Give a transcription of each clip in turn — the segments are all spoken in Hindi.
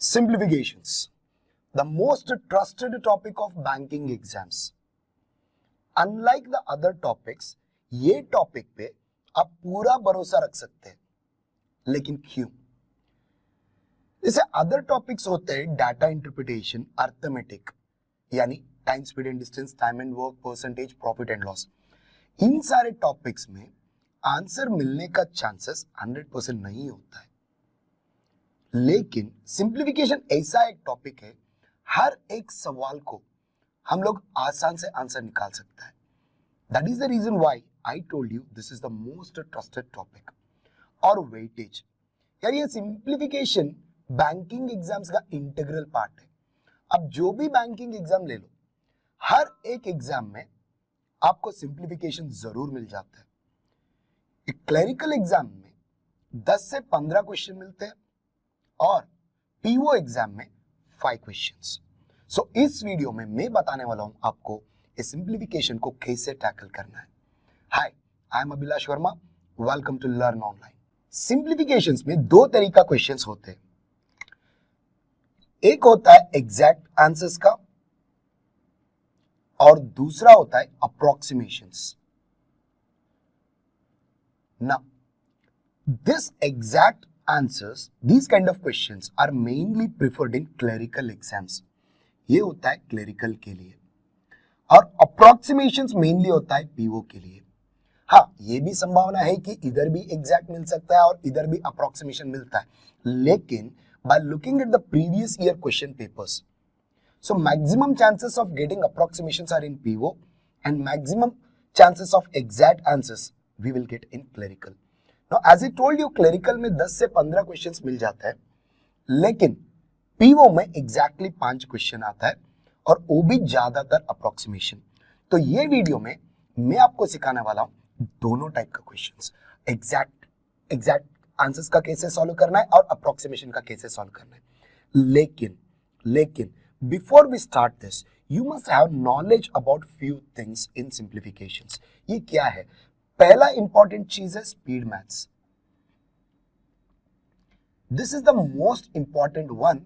Simplifications, the most trusted topic of banking exams. Unlike the other topics, ये टॉपिक पे आप पूरा भरोसा रख सकते हैं, लेकिन क्यों? जैसे अदर टॉपिक्स होते हैं डाटा इंटरप्रिटेशन, अर्थमेटिक यानी time, speed and distance, time and work, percentage, profit and loss, इन सारे टॉपिक्स में आंसर मिलने का चांसेस 100% नहीं होता है। लेकिन सिंप्लीफिकेशन ऐसा एक टॉपिक है, हर एक सवाल को हम लोग आसान से आंसर निकाल सकता है। That is the reason why I told you this is the most trusted topic. और वेटेज, यार ये सिंप्लीफिकेशन बैंकिंग एग्जाम्स का इंटीग्रल पार्ट है। अब जो भी बैंकिंग एग्जाम ले लो, हर एक एग्जाम में आपको सिंप्लीफिकेशन जरूर मिल जाता है। एक क्लरिकल एग्जाम में 10 से 15 क्वेश्चन मिलते हैं और पीओ एग्जाम में 5 क्वेश्चंस। सो इस वीडियो में मैं बताने वाला हूं आपको इस सिंप्लीफिकेशन को कैसे टैकल करना है। Hi, I am Abhilash Verma, welcome to learn online. Simplifications में दो तरीका क्वेश्चंस होते हैं। एक होता है एग्जैक्ट आंसर्स का और दूसरा होता है approximations. Now this exact answers, these kind of questions are mainly preferred in clerical exams. ये होता है क्लरिकल के लिए, और अप्रोक्सीमेशंस मेनली होता है पीओ के लिए। हाँ, ये भी संभावना है कि इधर भी एग्जैक्ट मिल सकता है और इधर भी अप्रोक्सीमेशन मिलता है, लेकिन by looking at the previous year question papers, so maximum chances of getting approximations are in PO and maximum chances of exact answers we will get in clerical. Now, as I told you, clerical में 10 से 15 क्वेश्चंस मिल जाता है, लेकिन पीओ में एग्जैक्टली 5 क्वेश्चन आता है और वो भी ज्यादातर अप्रोक्सीमेशन। तो ये वीडियो में मैं आपको सिखाने वाला हूं दोनों टाइप का क्वेश्चंस, एग्जैक्ट आंसर्स का कैसे सॉल्व करना है और अप्रोक्सीमेशन का कैसे सॉल्व करना है। लेकिन before we start this, you must have knowledge about few things in simplifications. ये क्या है? पहला इंपॉर्टेंट चीज है speed maths. This is the most important one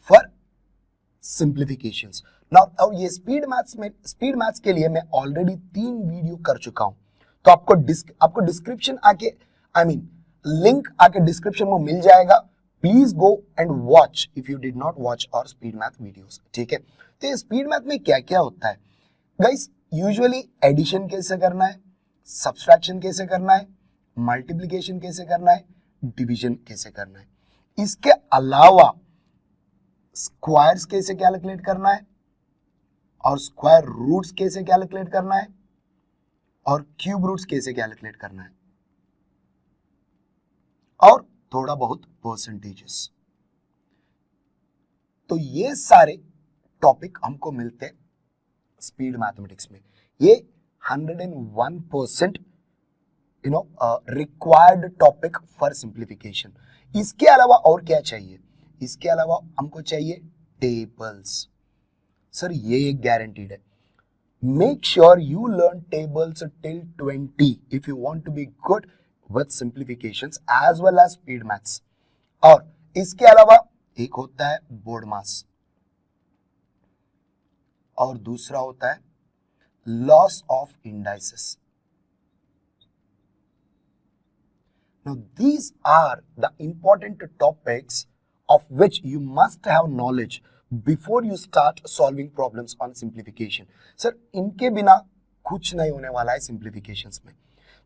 for simplifications. Now ये स्पीड मैथ्स के लिए मैं ऑलरेडी 3 वीडियो कर चुका हूं, तो आपको डिस्क्रिप्शन आके लिंक आके डिस्क्रिप्शन में मिल जाएगा। Please go and watch if you did not watch और स्पीड मैथ वीडियोस। ठीक है, तो ये स्पीड मैथ में क्या क्या होता है गाइस? यूजुअली एडिशन कैसे करना है, सब्सट्रैक्शन कैसे करना है, मल्टीप्लिकेशन कैसे करना है, डिवीजन कैसे करना है। इसके अलावा स्क्वायर्स कैसे कैलकुलेट करना है और स्क्वायर रूट्स कैसे कैलकुलेट करना है और क्यूब रूट्स कैसे कैलकुलेट करना है, और थोड़ा बहुत परसेंटेजेस। तो ये सारे टॉपिक हमको मिलते हैं स्पीड मैथमेटिक्स में। ये 101% रिक्वायर्ड टॉपिक फॉर सिंप्लीफिकेशन। इसके अलावा और क्या चाहिए? इसके अलावा हमको चाहिए टेबल्स। सर ये एक गारंटीड है। Make sure you learn tables till 20 if you want to be good with simplifications as well as speed maths. और इसके अलावा एक होता है बोर्ड मास और दूसरा होता है laws of indices. Now, these are the important topics of which you must have knowledge before you start solving problems on simplification. Sir, इनके बिना कुछ नहीं होने वाला है simplifications में।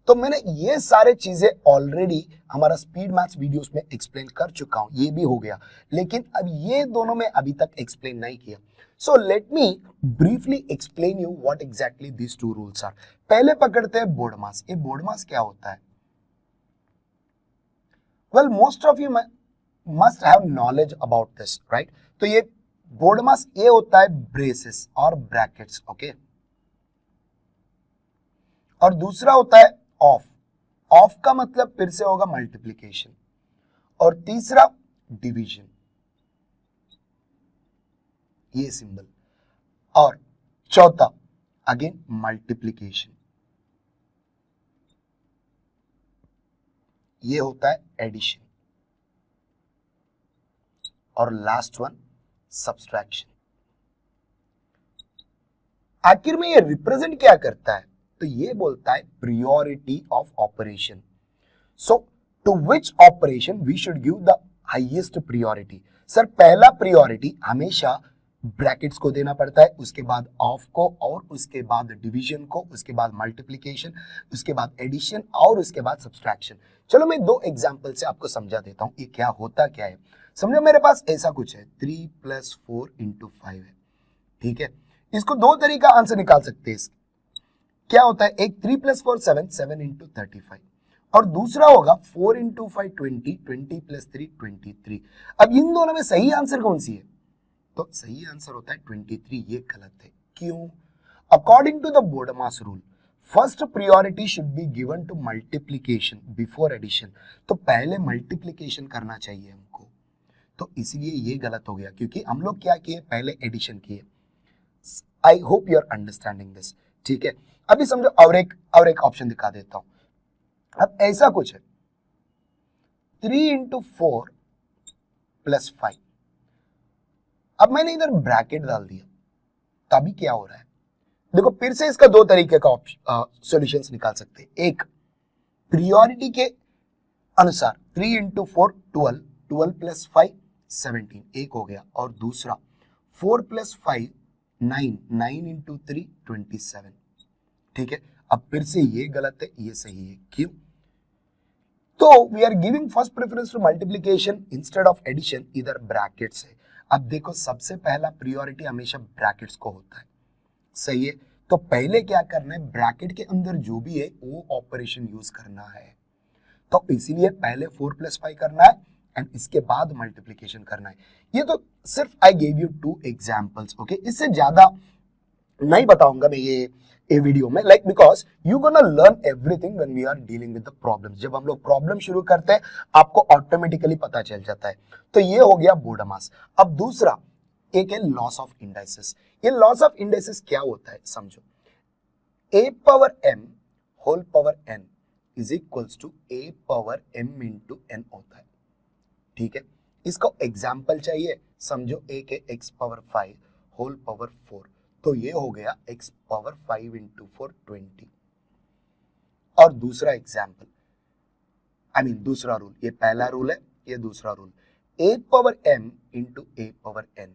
तो मैंने ये सारे चीजें ऑलरेडी हमारा स्पीड मैथ्स वीडियोस में एक्सप्लेन कर चुका हूं, ये भी हो गया, लेकिन अब ये दोनों में अभी तक एक्सप्लेन नहीं किया। So let me briefly explain you what exactly these two rules are. पहले पकड़ते हैं बोर्ड मास। ये बोर्ड मास क्या होता है? Well, most of you must have knowledge about this, right? तो ये बोर्ड मास ये होता है ब्रेसेस और ब्रैकेट्स, ओके। और दूसरा होता है ऑफ। ऑफ का मतलब फिर से होगा मल्टीप्लिकेशन, और तीसरा डिवीजन, ये सिंबल, और चौथा अगेन मल्टीप्लिकेशन, ये होता है एडिशन, और लास्ट वन सब्सट्रैक्शन। आखिर में ये रिप्रेजेंट क्या करता है? तो ये बोलता है priority of operation. So to which operation we should give the highest priority. Sir पहला प्रियोरिटी हमेशा ब्रैकेट्स को देना पड़ता है, उसके बाद ऑफ को, और उसके बाद डिवीजन को, उसके बाद मल्टीप्लिकेशन, उसके बाद एडिशन और उसके बाद सब्सट्रैक्शन। चलो मैं दो एग्जांपल से आपको समझा देता हूं ये क्या होता क्या है। समझो मेरे पास ऐसा कुछ है 3 + 4 × 5 है, ठीक है। इसको दो तरीका आंसर निकाल सकते हैं। क्या होता है, एक 3 + 4 7 7 × 35 और दूसरा होगा 4 × 5 20 20 + 3 23। अब इन दोनों में सही आंसर कौन सी है? तो सही आंसर होता है 23। ये गलत है, क्यों? According to the BODMAS rule first priority should be given to multiplication before addition. तो पहले मल्टीप्लीकेशन करना चाहिए हमको, तो इसलिए ये गलत हो गया क्योंकि हम लोग क्या किए, पहले एडिशन किए। I hope you are understanding this, ठीक है। अभी समझो और एक ऑप्शन दिखा देता हूं। अब ऐसा कुछ है 3 × 4 + 5। अब मैंने इधर ब्रैकेट डाल दिया, तभी क्या हो रहा है देखो। फिर से इसका दो तरीके का सॉल्यूशंस निकाल सकते हैं। एक प्रियोरिटी के अनुसार 3 × 4 12 12 + 5 17 एक हो गया, और दूसरा 4 + 5 9 9 × 3 27, ठीक है। अब फिर से ये गलत है, ये सही है, क्यों? तो we are giving first preference to multiplication instead of addition, इधर ब्रैकेट्स है। अब देखो सबसे पहला प्रियोरिटी हमेशा ब्रैकेट्स को होता है, सही है। तो पहले क्या करना है, ब्रैकेट के अंदर जो भी है वो ऑपरेशन यूज करना है। तो इसीलिए पहले 4 + 5 करना है एंड इसके बाद मल्टीप्लिकेशन करना है। ये तो सिर्फ I gave you 2 examples, okay. इससे ज्यादा नहीं बताऊंगा मैं ये वीडियो में, like because you gonna learn everything when we are dealing with the problems. जब हम लोग प्रॉब्लम शुरू करते हैं आपको ऑटोमेटिकली पता चल जाता है। तो ये हो गया बोडमास। अब दूसरा एक है लॉस ऑफ इंडाइसेस। ये लॉस ऑफ इंडाइसेस क्या होता है समझो, a⁻m whole power n is equals to a⁻m × n होता है, ठीक है। इसको एग्जाम्पल चाहिए, समझो एक है x⁻5 होल पावर 4, तो ये हो गया x⁻5 × 4 20। और दूसरा एग्जाम्पल, आई मीन दूसरा रूल, ये पहला रूल है, ये दूसरा रूल, a⁻m × a⁻n,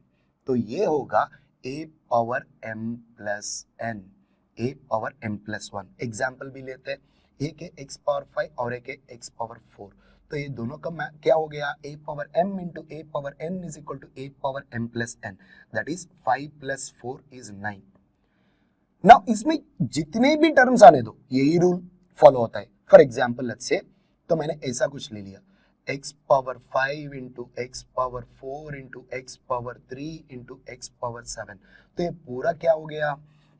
तो ये होगा a⁻m + n, a⁻m + 1। एग्जाम्पल भी लेते हैं, एक है x⁻5 और एक है x⁻4, तो ये दोनों का क्या हो गया, a⁻m × a⁻n is equal to a⁻m + n, that is 5 + 4 is 9। Now इसमें जितने भी टर्म्स आने दो यही रूल फॉलो होता है। फॉर एग्जाम्पल लेट्स से, तो मैंने ऐसा कुछ ले लिया x⁻5 × x⁻4 × x⁻3 × x⁻7, तो ये पूरा क्या हो गया,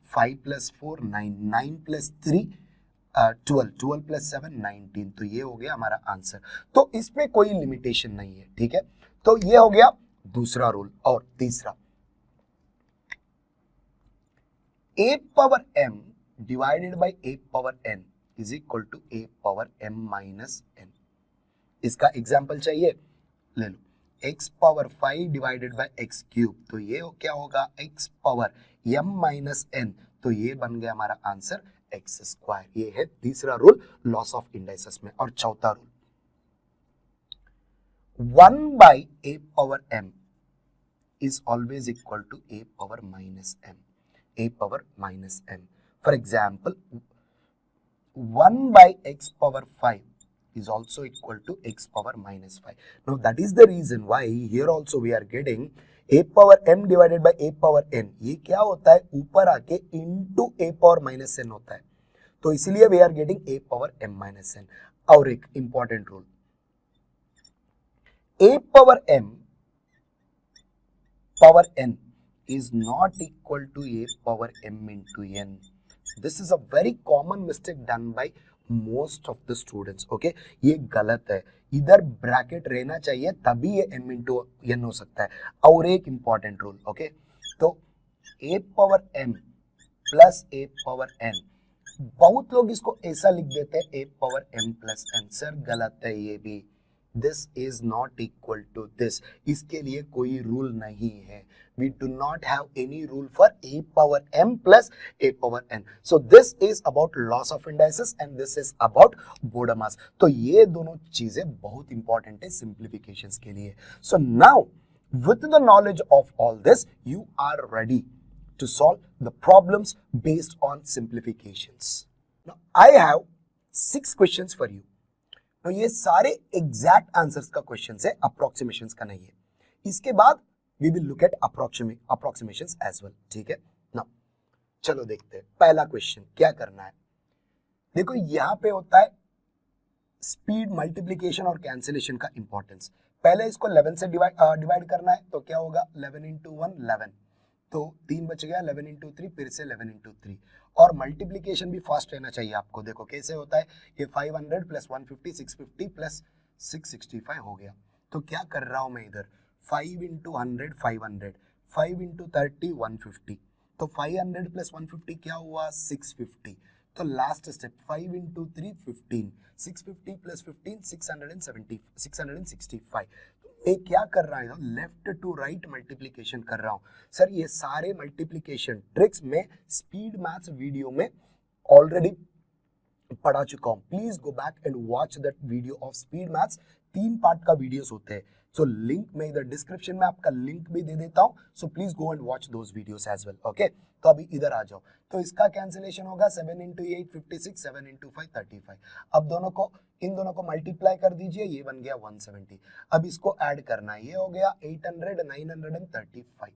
5 + 4 9 9 + 3 12 12 + 7 19, तो ये हो गया हमारा आंसर। तो इसमें कोई लिमिटेशन नहीं है, ठीक है। तो ये हो गया दूसरा रूल। और तीसरा, a⁻m divided by a⁻n is equal to a⁻m - n। इसका एग्जाम्पल चाहिए, ले लो x⁻5 डिवाइडेड बाय x³, तो ये क्या होगा x⁻m - n, तो ये बन गया हमारा आंसर x²। ये है तीसरा रूल लॉस ऑफ इंडाइसेस में। और चौथा rule, 1/a⁻m is always equal to a⁻m, a⁻m। For example, 1/x⁻5 is also equal to x⁻-5. Now that is the reason why here also we are getting a⁻m divided by a⁻n। ये क्या होता है, ऊपर आके into a⁻-n होता है, तो इसीलिए we are getting a⁻m-n। और एक important rule, a⁻m power n is not equal to a⁻m × n। This is a very common mistake done by most of the students, okay। ये गलत है, इधर ब्रैकेट रहना चाहिए तभी ये m × n हो सकता है। और एक इंपॉर्टेंट रूल, ओके, तो a⁻m + a⁻n, बहुत लोग इसको ऐसा लिख देते हैं a⁻m + n, सर गलत है ये भी, this is not equal to this, इसके लिए कोई रूल नहीं है. We do not have any rule for a power m plus a power n. So this is about loss of indices and this is about Bodemas. तो ये दोनों चीजें बहुत इंपॉर्टेंट है सिंप्लीफिकेशंस के लिए. So now with the knowledge of all this, you are ready to solve the problems based on simplifications. Now I have 6 questions for you. Now ये सारे exact answers का questions है, approximations का नहीं है. इसके बाद we will look at approximations as well. ठीक है. Now चलो देखते हैं पहला क्वेश्चन क्या करना है. देखो यहाँ पे होता है स्पीड मल्टीप्लीकेशन और कैंसिलेशन का इंपॉर्टेंस. पहले इसको 11 से डिवाइड करना है, तो क्या होगा 11 इंटू 1 11, तो 3 बच गया, 11 इंटू 3 फिर से 11 इंटू 3. और मल्टीप्लीकेशन भी फास्ट रहना चाहिए आपको. देखो कैसे होता है, ये 500 प्लस 150 650 प्लस 665 हो गया. तो क्या कर रहा हूं मैं इधर, 5 इंटू 100 500, 5 इंटू 30 150, तो 500 प्लस 150 क्या हुआ 650. तो लास्ट स्टेप 5 इंटू 3 15, 650 प्लस 15 670 665. मैं क्या कर रहा हूँ, लेफ्ट टू राइट मल्टीप्लीकेशन कर रहा हूँ. सर ये सारे मल्टीप्लीकेशन ट्रिक्स में स्पीड मैथ्स वीडियो में ऑलरेडी पढ़ा चुका हूँ. Please go back and watch that video of speed maths. 3 part का वीडियोस होते हैं. सो लिंक मैं इधर डिस्क्रिप्शन में आपका लिंक भी दे देता हूँ. So please go and watch those videos as well. Okay, तो अभी इधर आ जाओ. तो इसका कैंसिलेशन होगा 7 इंटू 8 56, 7 इंटू 5 35. अब इन दोनों को मल्टीप्लाई कर दीजिए, ये बन गया 170. अब इसको ऐड करना है, ये हो गया 800 935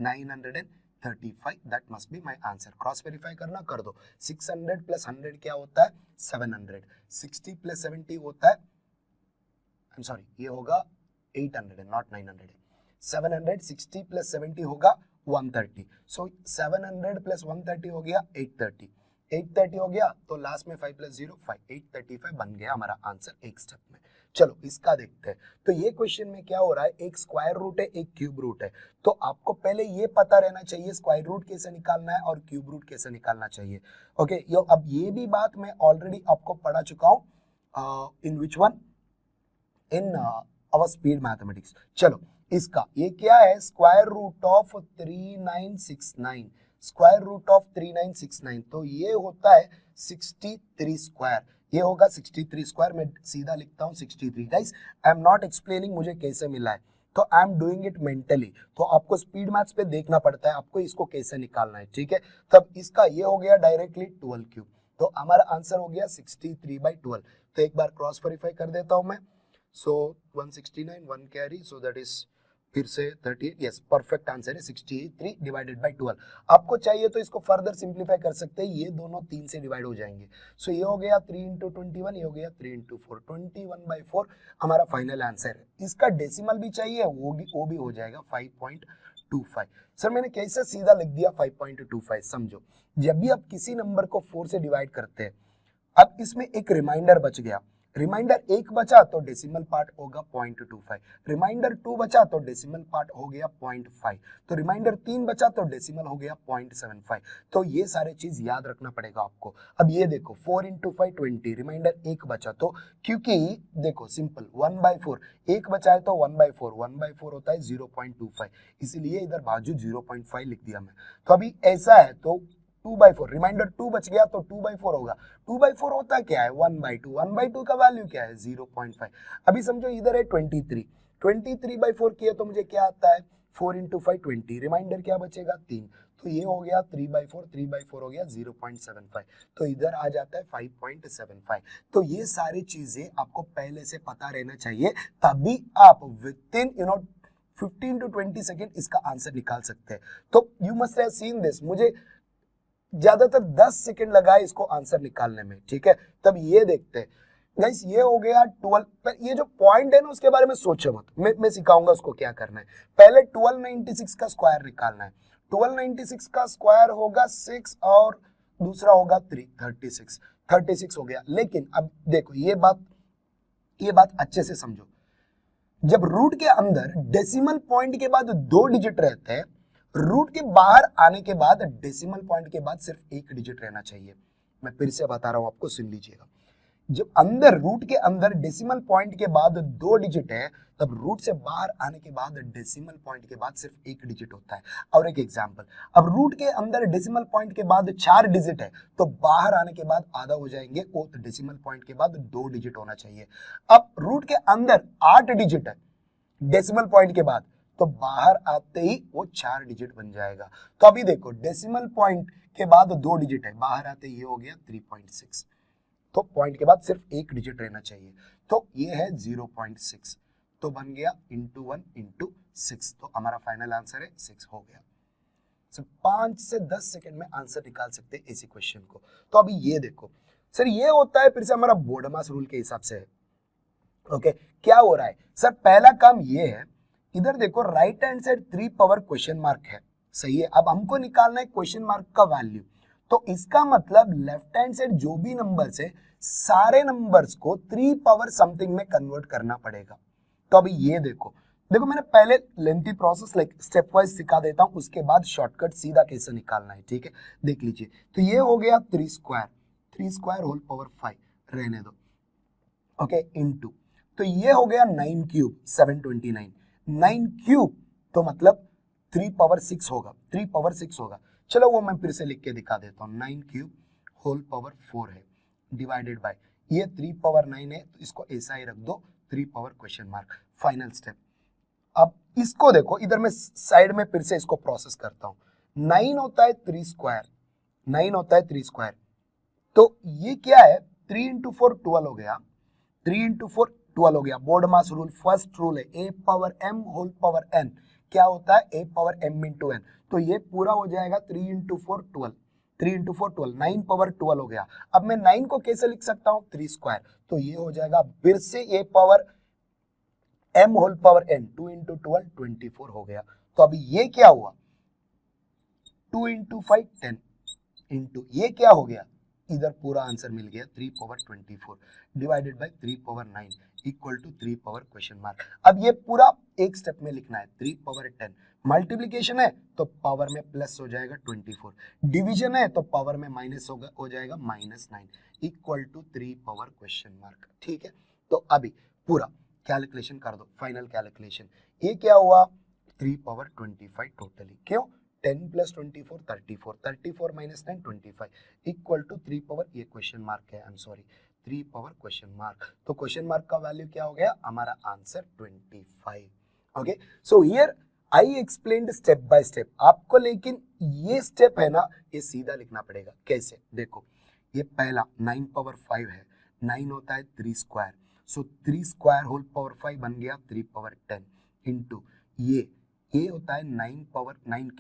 935. That must be my answer. Cross verify करना कर दो. 600 प्लस 100 क्या होता है 700. 60 प्लस 70 होता है, आई एम सॉरी, ये होगा 800 नॉट 900. 700 60 प्लस 70 होगा 130. सो 700 प्लस 130 हो गया 830. 830 हो गया, तो लास्ट में 5 प्लस 0 5, 835 बन गया हमारा आंसर एक स्टेप में. चलो इसका देखते हैं. तो ये क्वेश्चन में क्या हो रहा है, एक स्क्वायर रूट है एक क्यूब रूट है. तो आपको पहले ये पता रहना चाहिए स्क्वायर रूट कैसे निकालना है और क्यूब रूट कैसे निकालना चाहिए. ओके, अब ये भी बात मैं ऑलरेडी आपको पढ़ा चुका हूँ. In which one, in our speed mathematics. चलो इसका ये क्या है, square root of 3969. Square root of 3969, तो ये होता है 63 स्क्वायर. ये होगा 63 स्क्वायर. मैं सीधा लिखता हूँ 63. Guys I am not explaining मुझे कैसे मिला है, तो I am doing it mentally. तो आपको स्पीड मैथ्स पे देखना पड़ता है आपको इसको कैसे निकालना है. ठीक है, तब इसका ये हो गया डायरेक्टली 12 क्यूब. तो हमारा आंसर हो गया 63/12. तो एक बार क्रॉस वेरीफाई कर देता हूं मैं. सो 169 1 कैरी, सो दैट इज फिर से 38. यस, परफेक्ट आंसर है 63 डिवाइडेड बाय 12. आपको चाहिए तो इसको फर्दर सिंप्लीफाई कर सकते हैं, ये दोनों 3 से डिवाइड हो जाएंगे. सो ये हो गया 3 इंटू 21, ये हो गया 3 इंटू 4, 21/4 हमारा फाइनल आंसर है. इसका डेसिमल भी चाहिए, वो भी हो जाएगा 5.25. सर मैंने कैसे सीधा लिख दिया 5.25, समझो. जब भी आप किसी नंबर को 4 से डिवाइड करते हैं, अब इसमें एक रिमाइंडर बच गया. रिमाइंडर 1 बचा तो डेसिमल पार्ट होगा 0.25. रिमाइंडर 2 बचा तो डेसिमल पार्ट हो गया 0.5. तो रिमाइंडर 3 बचा तो डेसिमल हो गया 0.75. तो ये सारे चीज याद रखना पड़ेगा आपको. अब ये देखो 4 इंटू 5 20, रिमाइंडर 1 बचा, तो क्योंकि देखो सिंपल 1/4, 1 बचा है तो 1/4, 1/4 होता है 0.25, इसीलिए इधर बाजू 0.5 लिख दिया मैं. तो अभी ऐसा है तो 2/4, रिमाइंडर 2 बच गया तो 2/4 होगा. 2/4 होता क्या है 1/2. 1/2 का वैल्यू क्या है 0.5. अभी समझो इधर है 23, 23/4 किया तो मुझे क्या आता है 4 इंटू 5 20, रिमाइंडर क्या बचेगा 3, तो ये हो गया 3/4, 3/4 हो गया 0.75. तो इधर आ जाता है 5.75. तो ये सारी चीजें आपको पहले से पता रहना चाहिए, तभी आप विद इन 15 to 20 सेकेंड इसका आंसर निकाल सकते हैं. तो you must have seen this. मुझे ज्यादातर 10 सेकंड लगाए इसको आंसर निकालने में. ठीक है, तब ये देखते हैं. गाइस ये हो गया 12. पर ये जो पॉइंट है ना उसके बारे में सोचो मत, मैं सिखाऊंगा उसको क्या करना है. पहले 1296 का स्क्वायर निकालना है. 1296 का स्क्वायर होगा 6 और दूसरा होगा 3, 36 हो गया. लेकिन अब देखो ये बात अच्छे से समझो. जब रूट के अंदर डेसिमल पॉइंट के बाद 2 डिजिट रहते हैं, रूट के बाहर आने के बाद डेसिमल पॉइंट के बाद सिर्फ 1 डिजिट रहना चाहिए. मैं फिर से बता रहा हूं आपको, सुन लीजिएगा. जब अंदर रूट के अंदर डेसिमल पॉइंट के बाद 2 डिजिट है, तब रूट से बाहर आने के बाद डेसिमल पॉइंट के बाद सिर्फ 1 डिजिट होता है। और एक एग्जांपल, अब रूट के अंदर डेसिमल पॉइंट के बाद 4 डिजिट है, तो बाहर आने के बाद आधा हो जाएंगे, वो डेसिमल पॉइंट के बाद 2 डिजिट होना चाहिए। अब रूट के अंदर 8 डिजिट है डेसिमल पॉइंट के बाद, तो बाहर आते ही वो 4 डिजिट बन जाएगा। तो अभी देखो डेसिमल पॉइंट के बाद 2 डिजिट है, बाहर आते ही हो गया 3.6, तो पॉइंट के बाद सिर्फ 1 डिजिट रहना चाहिए, तो ये है 0.6, तो बन गया इंटू 1 इंटू 6, तो हमारा फाइनल आंसर है 6 हो गया। 5 से 10 सेकंड में आंसर निकाल सकते हैं इसी क्वेश्चन को। तो अभी ये देखो सर, ये होता है फिर से हमारा बोर्डमास रूल के हिसाब से है। ओके, क्या हो रहा है सर, पहला काम ये है, इधर देखो right hand side 3 power question mark है, सही है। अब हमको निकालना है क्वेश्चन मार्क का वैल्यू, तो इसका मतलब लेफ्ट हैंड साइड जो भी नंबर्स है सारे नंबर्स को 3 पावर समथिंग में कन्वर्ट करना पड़ेगा। तो अभी ये देखो मैंने पहले lengthy process like step wise सिखा देता हूं, उसके बाद शॉर्टकट सीधा कैसे निकालना है, ठीक है, देख लीजिए। तो ये हो गया 3 स्क्वायर होल पावर 5 रहने दो, ओके, इनटू, तो ये हो गया 9 क्यूब 729, 9 क्यूब तो मतलब 3 पावर 6 होगा, 3 पावर 6 होगा। चलो वो मैं फिर से लिख के दिखा देता हूँ, 9 क्यूब होल पावर 4 है डिवाइडेड बाय ये 3 पावर 9 है, तो इसको ऐसा ही रख दो 3 power question mark, final step. अब इसको देखो, इधर मैं साइड में फिर से इसको प्रोसेस करता हूँ। 9 होता है 3 स्क्वायर, 9 होता है 3 स्क्वायर, तो ये क्या है 3 इंटू 4 12 हो गया, 3 इंटू 4 12 हो गया। BODMAS rule first rule है, a power m whole power n क्या होता है, a power m into n, तो ये पूरा हो जाएगा 3 इंटू 4 12, 3 इंटू 4 12, 9 पावर 12 हो गया। अब मैं 9 को कैसे लिख सकता हूँ, 3 स्क्वायर, तो ये हो जाएगा फिर से a power m whole power n, 2 into 12 24 हो गया। तो अभी ये क्या हुआ, 2 इंटू 5 10 इंटू ये क्या हो गया, इधर पूरा आंसर मिल गया 3 power 24 divided by 3 power 9 equal to 3 power question mark. अब ये पूरा एक स्टेप में लिखना है, 3 पावर 10, मल्टीप्लीकेशन है तो पावर में प्लस हो जाएगा 24, डिवीजन है तो पावर में माइनस हो जाएगा -9 equal to 3 power question mark, ठीक है। तो अभी पूरा कैलकुलेशन कर दो, फाइनल कैलकुलेशन, ये क्या हुआ 3 पावर 25 टोटली, क्यों 10 plus 24 34, 34 minus 9 25 equal to 3 power, ये क्वेश्चन मार्क है, I am sorry 3 power question mark, तो क्वेश्चन मार्क का वैल्यू क्या हो गया, हमारा answer 25। Okay, so here I explained step by step आपको, लेकिन ये स्टेप है ना, ये सीधा लिखना पड़ेगा। कैसे, देखो ये पहला 9 पावर 5 है, 9 होता है 3 स्क्वायर, सो 3 स्क्वायर होल पावर 5 बन गया 3 पावर 10 इंटू ये होता है 9 पावर 9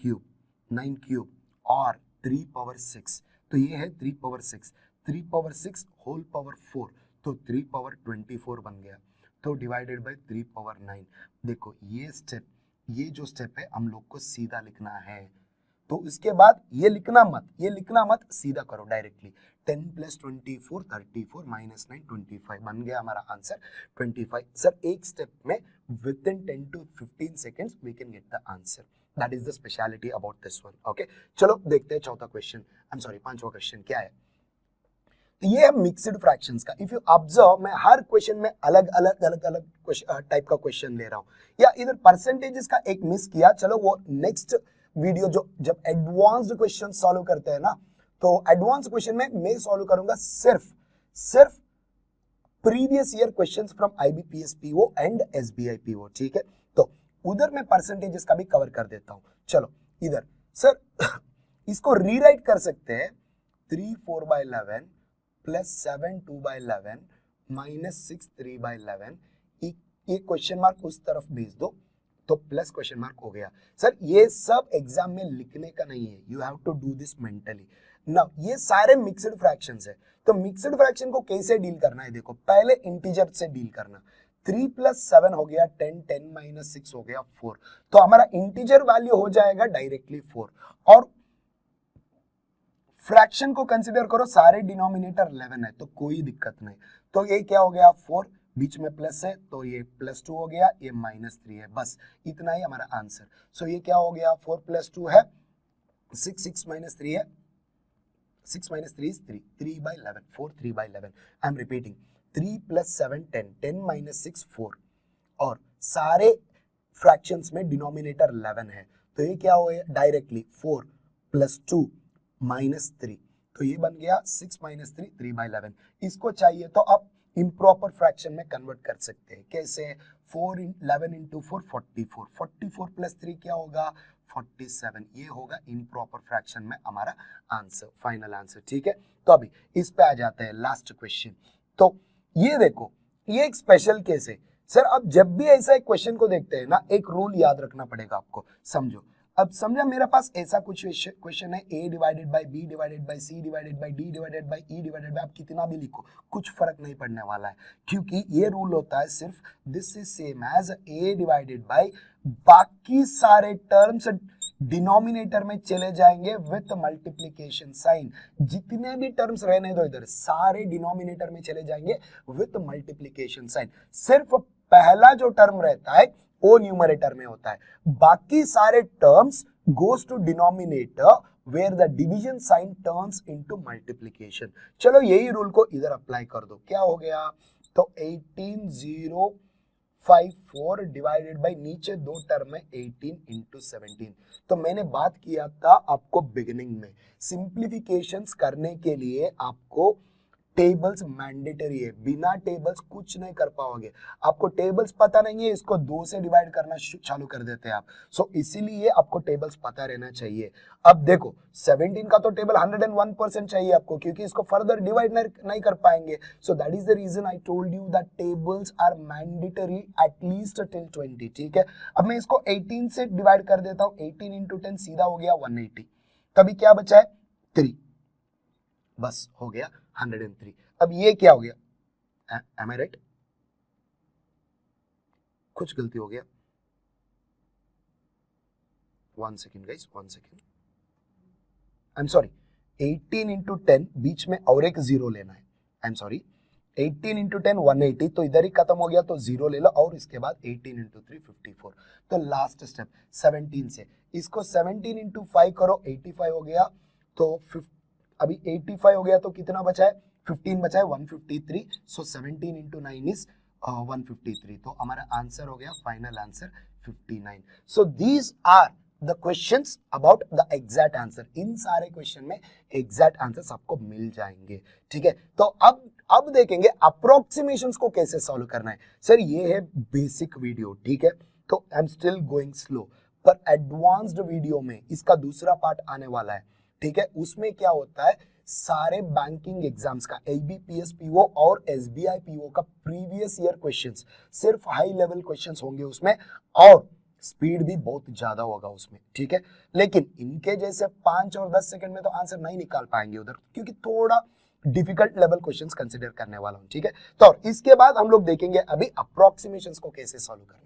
क्यूब और 3 पावर 6, तो ये है 3 पावर 6, 3 पावर 6 होल पावर 4, तो 3 पावर 24 बन गया, तो डिवाइडेड बाय 3 पावर 9। देखो ये जो स्टेप है हम लोग को सीधा लिखना है, तो इसके बाद ये लिखना मत, सीधा करो डायरेक्टली, 10 प्लस 24 34 माइनस 9 25 बन गया हमारा आंसर 25। सर एक स्टेप में within 10 to 15 seconds we can get the answer, that is the speciality about this one. Okay, चलो देखते हैं चौथा क्वेश्चन, आई एम सॉरी पांचवा क्वेश्चन क्या है। तो ये है मिक्स्ड फ्रैक्शंस का। इफ यू ऑब्जर्व, मैं हर क्वेश्चन में अलग अलग टाइप का क्वेश्चन ले रहा हूँ, या इधर परसेंटेजेस का एक मिस किया, चलो वो नेक्स्ट वीडियो जो जब एडवांस्ड क्वेश्चन सॉल्व करते हैं ना, तो एडवांस क्वेश्चन में मैं सॉल्व करूंगा सिर्फ previous year questions from IBPS PO and SBI PO, ठीक है। तो उधर मैं परसेंटेजेस का भी कवर कर देता हूं। चलो इधर सर इसको रीराइट कर सकते हैं 3 4/11 प्लस 7 2/11 माइनस 6 3/11, ये क्वेश्चन मार्क उस तरफ भेज दो तो प्लस क्वेश्चन मार्क हो गया। सर ये सब एग्जाम में लिखने का नहीं है, you have to do this mentally. Now ये सारे मिक्स्ड फ्रैक्शंस है, तो मिक्स्ड फ्रैक्शन को कैसे डील करना है, देखो पहले इंटीजर से डील करना, 3 प्लस 7 हो गया 10, 10 माइनस 6 हो गया 4, तो हमारा इंटीजर वैल्यू हो जाएगा डायरेक्टली 4, और फ्रैक्शन को कंसीडर करो सारे डिनोमिनेटर 11 है तो कोई दिक्कत नहीं, तो ये क्या हो गया 4, बीच में प्लस है तो ये +2 हो गया, ये -3 है, बस इतना ही हमारा आंसर। सो ये क्या हो गया 4 + 2 है 6, 6 - 3 है 6 minus 3 is 3, 3 by 11, 4, 3 by 11. I am repeating, 3 plus 7, 10, 10 minus 6, 4. और सारे फ्रैक्शंस में डिनोमिनेटर 11 है, तो ये क्या हो गया डायरेक्टली 4 plus 2 minus 3, तो ये बन गया 6 minus 3, 3 by 11. इसको चाहिए तो आप इम्प्रॉपर फ्रैक्शन में कन्वर्ट कर सकते हैं. कैसे? 4 11 into 4 44, 44 plus 3 क्या होगा 47. ये होगा इम्प्रॉपर फ्रैक्शन में हमारा आंसर, फाइनल आंसर. ठीक है, तो अभी इस पे आ जाते हैं लास्ट क्वेश्चन. तो ये देखो, ये एक स्पेशल केस है सर. अब जब भी ऐसा एक क्वेश्चन को देखते हैं ना, एक रूल याद रखना पड़ेगा आपको. समझो, अब समझा मेरे पास ऐसा कुछ क्वेश्चन है, a divided by b divided by c divided by d divided by e divided by, आप कितना भी लिखो कुछ फर्क नहीं पड़ने वाला है, क्योंकि ये रूल होता है सिर्फ this is same as a divided by, बाकी सारे टर्म्स डिनोमिनेटर में चले जाएंगे विथ मल्टीप्लिकेशन साइन. जितने भी टर्म्स रहने दो इधर, सारे डिनोमिनेटर में चले जाएंगे विथ मल्टीप्लिकेशन साइन. सिर्फ पहला जो टर्म रहता है वो न्यूमरेटर में होता है, बाकी सारे terms goes to denominator where the division sign turns into multiplication. चलो यही रूल को इधर अप्लाई कर दो. क्या हो गया? तो 18054 डिवाइडेड बाई, नीचे दो टर्म में 18 इंटू 17. तो मैंने बात किया था आपको बिगिनिंग में, सिंप्लीफिकेशंस करने के लिए आपको टेबल्स मैंडेटरी है, बिना टेबल्स कुछ नहीं कर पाओगे. आपको टेबल्स पता नहीं है, इसको 2 से डिवाइड करना चालू कर देते हैं आप. सो इसीलिए आपको टेबल्स पता रहना चाहिए. अब देखो 17 का तो टेबल 101% चाहिए आपको, क्योंकि इसको फर्दर डिवाइड नहीं कर पाएंगे. So that is the reason I told you that tables are mandatory at least till 20. ठीक है, अब मैं इसको 18 से डिवाइड कर देता हूं. 18 इंटू 10 सीधा हो गया 180. तभी क्या बचा है 3, बस हो गया 103. अब ये क्या हो गया? Am I right? कुछ गलती हो गया. 1 second guys, 1 second. I am sorry, 18 into 10 बीच में और एक जीरो लेना है. आई एम सॉरी, 18 इंटू 10 180, तो इधर ही खत्म हो गया, तो जीरो ले लो, और इसके बाद 18 इंटू 3 54. तो लास्ट स्टेप 17 से, इसको 17 इंटू 5 करो, 85 हो गया. तो अभी 85 हो गया, तो कितना बचा है? 15 बचा है, 153. So 17 into 9 is 153. तो हमारा आंसर हो गया, final answer 59. So these are the questions about the exact answer. इन सारे क्वेश्चन में एग्जैक्ट आंसर्स आपको मिल जाएंगे. ठीक है, तो अब देखेंगे अप्रोक्सीमेशंस को कैसे सॉल्व करना है. सर ये है बेसिक वीडियो, ठीक है, तो I am still going slow, पर एडवांस्ड वीडियो में इसका दूसरा पार्ट आने वाला है. ठीक है, उसमें क्या होता है, सारे बैंकिंग एग्जाम्स का ABPS PO और SBI PO का प्रीवियस ईयर क्वेश्चंस, सिर्फ हाई लेवल क्वेश्चंस होंगे उसमें, और स्पीड भी बहुत ज्यादा होगा उसमें. ठीक है, लेकिन इनके जैसे 5 और 10 सेकंड में तो आंसर नहीं निकाल पाएंगे उधर, क्योंकि थोड़ा डिफिकल्ट लेवल क्वेश्चंस कंसीडर करने वाला हूं. ठीक है, तो इसके बाद हम लोग देखेंगे अभी अप्रोक्सीमेशंस को कैसे सॉल्व करना.